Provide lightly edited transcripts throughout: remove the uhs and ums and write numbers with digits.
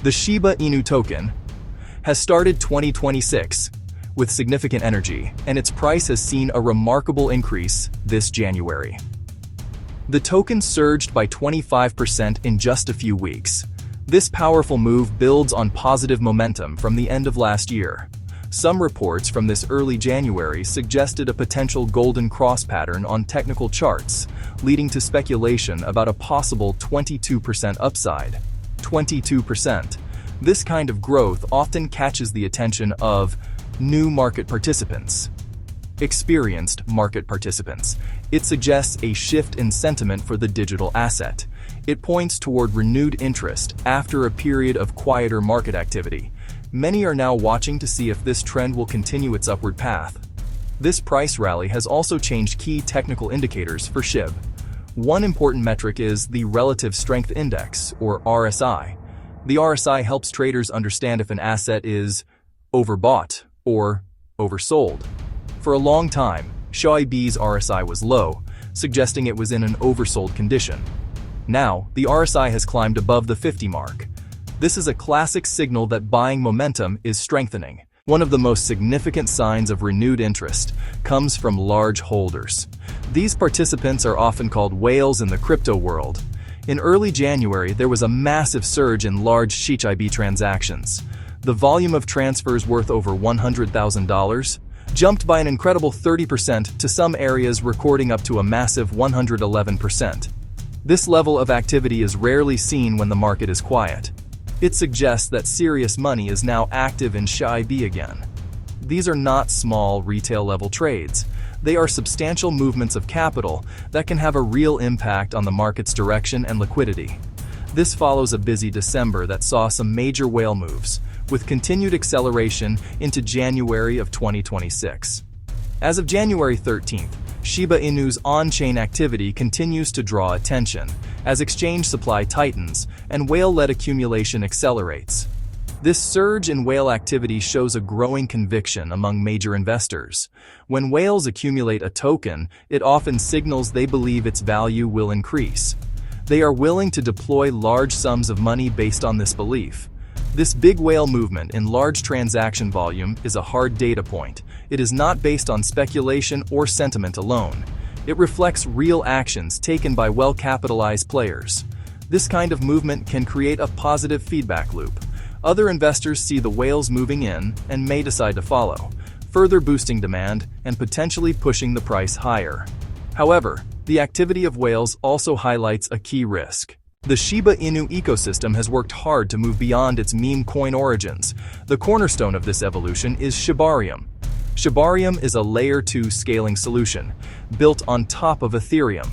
The Shiba Inu token has started 2026 with significant energy, and its price has seen a remarkable increase this January. The token surged by 25% in just a few weeks. This powerful move builds on positive momentum from the end of last year. Some reports from this early January suggested a potential golden cross pattern on technical charts, leading to speculation about a possible 22% upside. 22%. This kind of growth often catches the attention of new market participants. Experienced market participants. It suggests a shift in sentiment for the digital asset. It points toward renewed interest after a period of quieter market activity. Many are now watching to see if this trend will continue its upward path. This price rally has also changed key technical indicators for SHIB. One important metric is the Relative Strength Index, or RSI. The RSI helps traders understand if an asset is overbought or oversold. For a long time, SHIB's RSI was low, suggesting it was in an oversold condition. Now, the RSI has climbed above the 50 mark. This is a classic signal that buying momentum is strengthening. One of the most significant signs of renewed interest comes from large holders. These participants are often called whales in the crypto world. In early January, there was a massive surge in large SHIB transactions. The volume of transfers worth over $100,000 jumped by an incredible 30% to some areas recording up to a massive 111%. This level of activity is rarely seen when the market is quiet. It suggests that serious money is now active in SHIB again. These are not small retail-level trades. They are substantial movements of capital that can have a real impact on the market's direction and liquidity. This follows a busy December that saw some major whale moves, with continued acceleration into January of 2026. As of January 13th, Shiba Inu's on-chain activity continues to draw attention as exchange supply tightens and whale-led accumulation accelerates. This surge in whale activity shows a growing conviction among major investors. When whales accumulate a token, it often signals they believe its value will increase. They are willing to deploy large sums of money based on this belief. This big whale movement in large transaction volume is a hard data point. It is not based on speculation or sentiment alone. It reflects real actions taken by well-capitalized players. This kind of movement can create a positive feedback loop. Other investors see the whales moving in and may decide to follow, further boosting demand and potentially pushing the price higher. However, the activity of whales also highlights a key risk. The Shiba Inu ecosystem has worked hard to move beyond its meme coin origins. The cornerstone of this evolution is Shibarium. Shibarium is a Layer 2 scaling solution, built on top of Ethereum.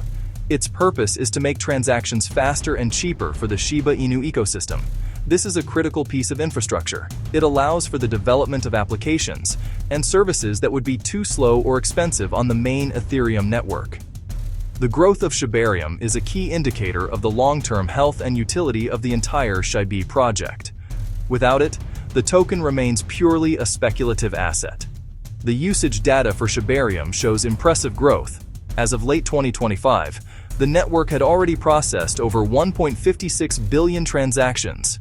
Its purpose is to make transactions faster and cheaper for the Shiba Inu ecosystem. This is a critical piece of infrastructure. It allows for the development of applications and services that would be too slow or expensive on the main Ethereum network. The growth of Shibarium is a key indicator of the long-term health and utility of the entire SHIB project. Without it, the token remains purely a speculative asset. The usage data for Shibarium shows impressive growth. As of late 2025, the network had already processed over 1.56 billion transactions.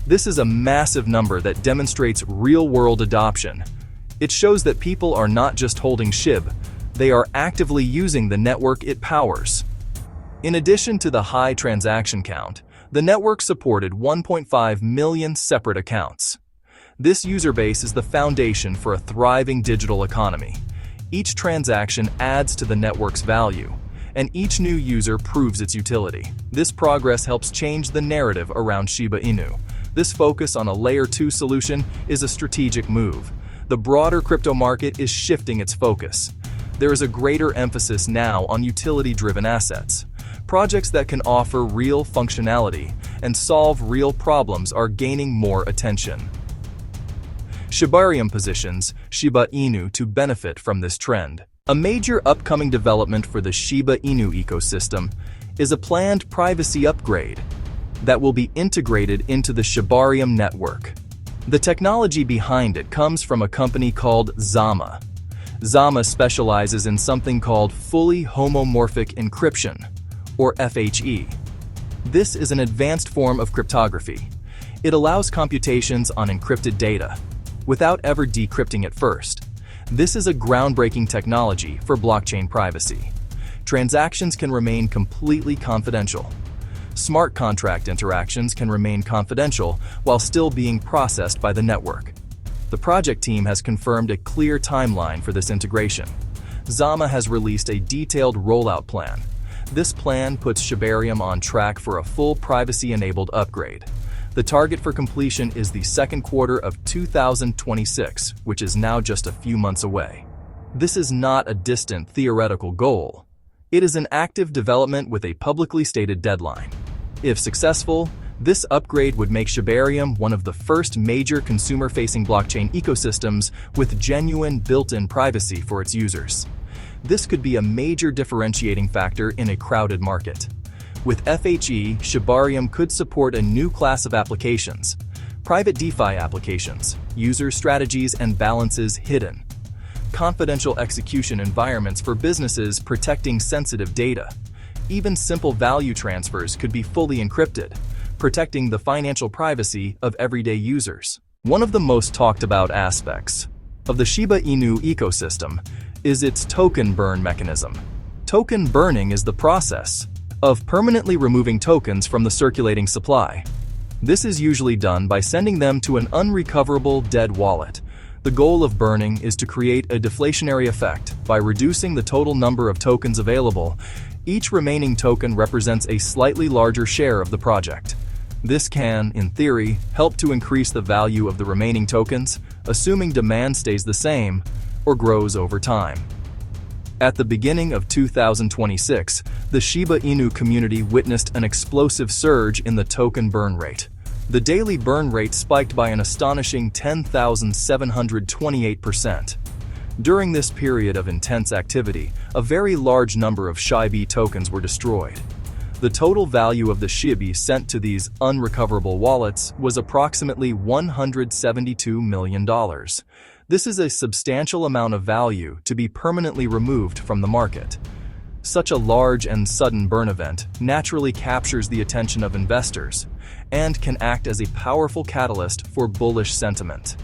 This is a massive number that demonstrates real-world adoption. It shows that people are not just holding SHIB, they are actively using the network it powers. In addition to the high transaction count, the network supported 1.5 million separate accounts. This user base is the foundation for a thriving digital economy. Each transaction adds to the network's value, and each new user proves its utility. This progress helps change the narrative around Shiba Inu. This focus on a Layer 2 solution is a strategic move. The broader crypto market is shifting its focus. There is a greater emphasis now on utility-driven assets. Projects that can offer real functionality and solve real problems are gaining more attention. Shibarium positions Shiba Inu to benefit from this trend. A major upcoming development for the Shiba Inu ecosystem is a planned privacy upgrade that will be integrated into the Shibarium network. The technology behind it comes from a company called Zama. Zama specializes in something called fully homomorphic encryption, or FHE. This is an advanced form of cryptography. It allows computations on encrypted data, without ever decrypting it first. This is a groundbreaking technology for blockchain privacy. Transactions can remain completely confidential. Smart contract interactions can remain confidential while still being processed by the network. The project team has confirmed a clear timeline for this integration. Zama has released a detailed rollout plan. This plan puts Shibarium on track for a full privacy-enabled upgrade. The target for completion is the second quarter of 2026, which is now just a few months away. This is not a distant theoretical goal. It is an active development with a publicly stated deadline. If successful, this upgrade would make Shibarium one of the first major consumer-facing blockchain ecosystems with genuine built-in privacy for its users. This could be a major differentiating factor in a crowded market. With FHE, Shibarium could support a new class of applications: private DeFi applications, user strategies and balances hidden, confidential execution environments for businesses protecting sensitive data. Even simple value transfers could be fully encrypted, protecting the financial privacy of everyday users. One of the most talked about aspects of the Shiba Inu ecosystem is its token burn mechanism. Token burning is the process of permanently removing tokens from the circulating supply. This is usually done by sending them to an unrecoverable dead wallet. The goal of burning is to create a deflationary effect by reducing the total number of tokens available. Each remaining token represents a slightly larger share of the project. This can, in theory, help to increase the value of the remaining tokens, assuming demand stays the same or grows over time. At the beginning of 2026, the Shiba Inu community witnessed an explosive surge in the token burn rate. The daily burn rate spiked by an astonishing 10,728%. During this period of intense activity, a very large number of SHIB tokens were destroyed. The total value of the SHIB sent to these unrecoverable wallets was approximately $172 million. This is a substantial amount of value to be permanently removed from the market. Such a large and sudden burn event naturally captures the attention of investors and can act as a powerful catalyst for bullish sentiment.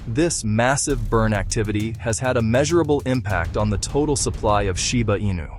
This massive burn activity has had a measurable impact on the total supply of Shiba Inu.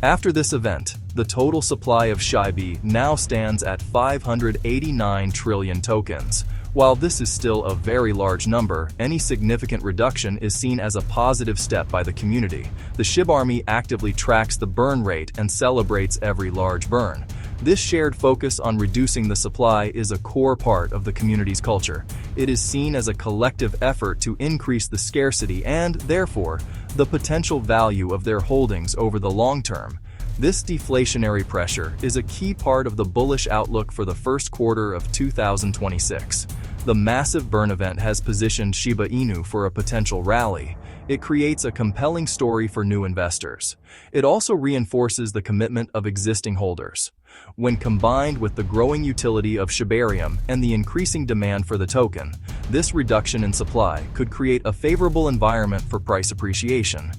After this event, the total supply of SHIB now stands at 589 trillion tokens. While this is still a very large number, any significant reduction is seen as a positive step by the community. The SHIB army actively tracks the burn rate and celebrates every large burn. This shared focus on reducing the supply is a core part of the community's culture. It is seen as a collective effort to increase the scarcity and, therefore, the potential value of their holdings over the long term. This deflationary pressure is a key part of the bullish outlook for the first quarter of 2026. The massive burn event has positioned Shiba Inu for a potential rally. It creates a compelling story for new investors. It also reinforces the commitment of existing holders. When combined with the growing utility of Shibarium and the increasing demand for the token, this reduction in supply could create a favorable environment for price appreciation.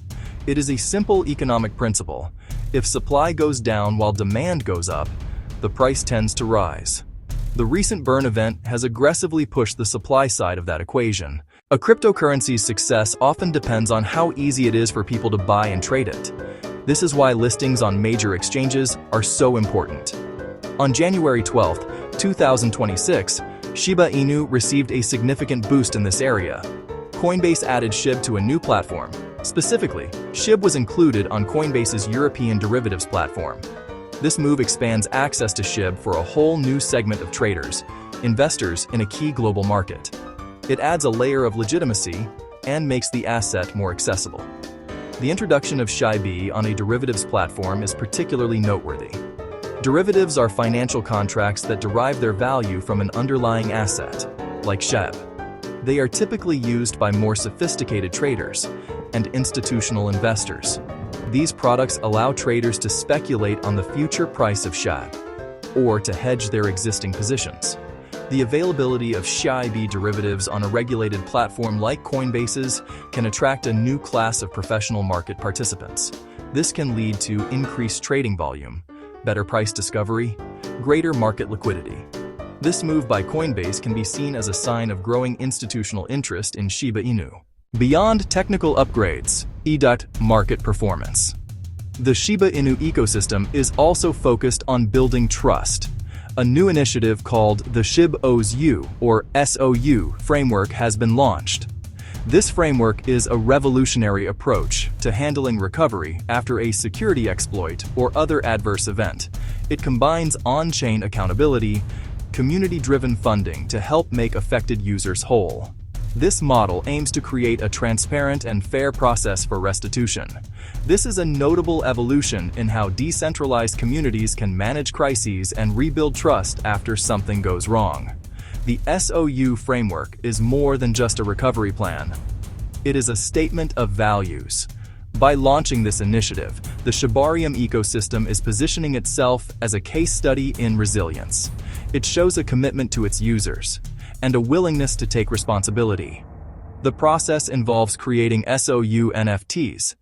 It is a simple economic principle. If supply goes down while demand goes up, the price tends to rise. The recent burn event has aggressively pushed the supply side of that equation. A cryptocurrency's success often depends on how easy it is for people to buy and trade it. This is why listings on major exchanges are so important. On January 12, 2026, Shiba Inu received a significant boost in this area. Coinbase added SHIB to a new platform. Specifically, SHIB was included on Coinbase's European derivatives platform. This move expands access to SHIB for a whole new segment of traders, investors in a key global market. It adds a layer of legitimacy and makes the asset more accessible. The introduction of SHIB on a derivatives platform is particularly noteworthy. Derivatives are financial contracts that derive their value from an underlying asset, like SHIB. They are typically used by more sophisticated traders and institutional investors. These products allow traders to speculate on the future price of SHIB or to hedge their existing positions. The availability of SHIB derivatives on a regulated platform like Coinbase's can attract a new class of professional market participants. This can lead to increased trading volume, better price discovery, greater market liquidity. This move by Coinbase can be seen as a sign of growing institutional interest in Shiba Inu. Beyond technical upgrades, market performance. The Shiba Inu ecosystem is also focused on building trust. A new initiative called the SHIB or SOU framework has been launched. This framework is a revolutionary approach to handling recovery after a security exploit or other adverse event. It combines on-chain accountability, community-driven funding to help make affected users whole. This model aims to create a transparent and fair process for restitution. This is a notable evolution in how decentralized communities can manage crises and rebuild trust after something goes wrong. The SOU framework is more than just a recovery plan. It is a statement of values. By launching this initiative, the Shibarium ecosystem is positioning itself as a case study in resilience. It shows a commitment to its users and a willingness to take responsibility. The process involves creating SOU NFTs,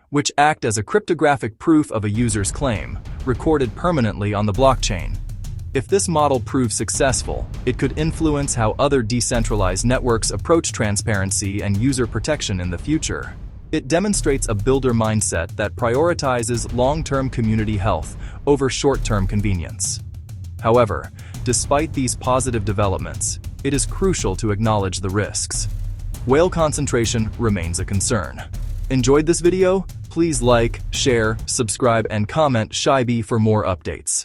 which act as a cryptographic proof of a user's claim, recorded permanently on the blockchain. If this model proves successful, it could influence how other decentralized networks approach transparency and user protection in the future. It demonstrates a builder mindset that prioritizes long-term community health over short-term convenience. However, despite these positive developments, it is crucial to acknowledge the risks. Whale concentration remains a concern. Enjoyed this video? Please like, share, subscribe, and comment SHIB for more updates.